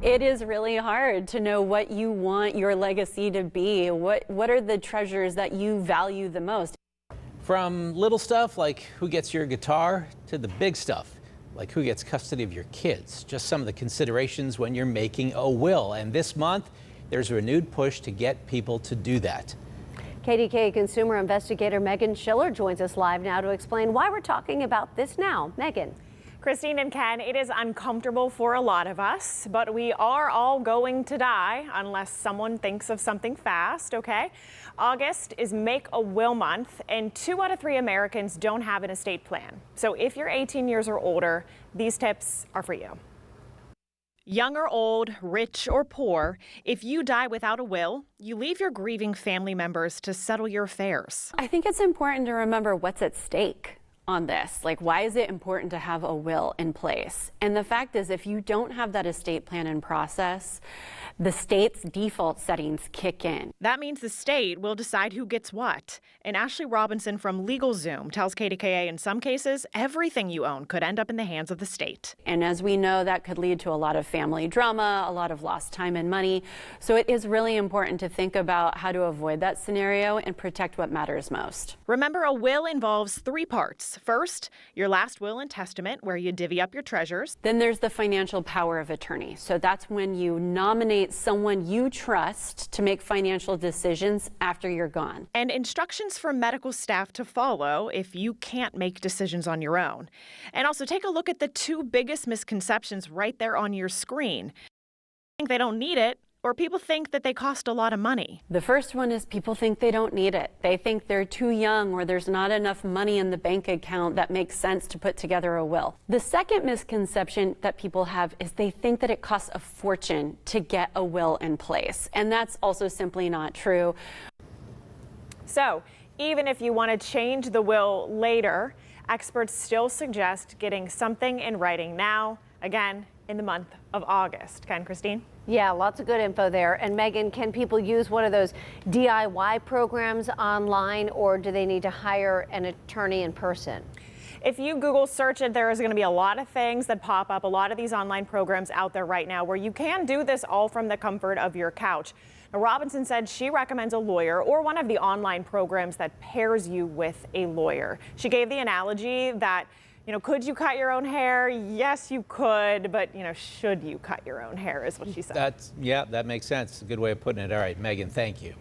It is really hard to know what you want your legacy to be. What are the treasures that you value the most? From little stuff like who gets your guitar to the big stuff like who gets custody of your kids. Just some of the considerations when you're making a will. And this month, there's a renewed push to get people to do that. KDKA consumer investigator Meghan Schiller joins us live now to explain why we're talking about this now. Meghan. Christine and Ken, it is uncomfortable for a lot of us, but we are all going to die unless someone thinks of something fast, okay? August is Make a Will Month, and 2 out of 3 Americans don't have an estate plan. So if you're 18 years or older, these tips are for you. Young or old, rich or poor, if you die without a will, you leave your grieving family members to settle your affairs. I think it's important to remember what's at stake on this. Like, why is it important to have a will in place? And the fact is, if you don't have that estate plan in process, the state's default settings kick in. That means the state will decide who gets what. And Ashley Robinson from LegalZoom tells KDKA in some cases, everything you own could end up in the hands of the state. And as we know, that could lead to a lot of family drama, a lot of lost time and money. So it is really important to think about how to avoid that scenario and protect what matters most. Remember, a will involves 3 parts. First, your last will and testament, where you divvy up your treasures. Then there's the financial power of attorney. So that's when you nominate someone you trust to make financial decisions after you're gone. And instructions for medical staff to follow if you can't make decisions on your own. And also take a look at the 2 biggest misconceptions right there on your screen. Think they don't need it, or people think that they cost a lot of money. The first one is people think they don't need it. They think they're too young or there's not enough money in the bank account that makes sense to put together a will. The second misconception that people have is they think that it costs a fortune to get a will in place. And that's also simply not true. So even if you want to change the will later, experts still suggest getting something in writing now, again, in the month of August. Ken, Christine? Yeah, lots of good info there. And Meghan, can people use one of those DIY programs online, or do they need to hire an attorney in person? If you Google search it, there is going to be a lot of things that pop up, a lot of these online programs out there right now where you can do this all from the comfort of your couch. Now, Robinson said she recommends a lawyer or one of the online programs that pairs you with a lawyer. She gave the analogy that, could you cut your own hair? Yes, you could, but, should you cut your own hair is what she said. Yeah, that makes sense. A good way of putting it. All right, Meghan, thank you.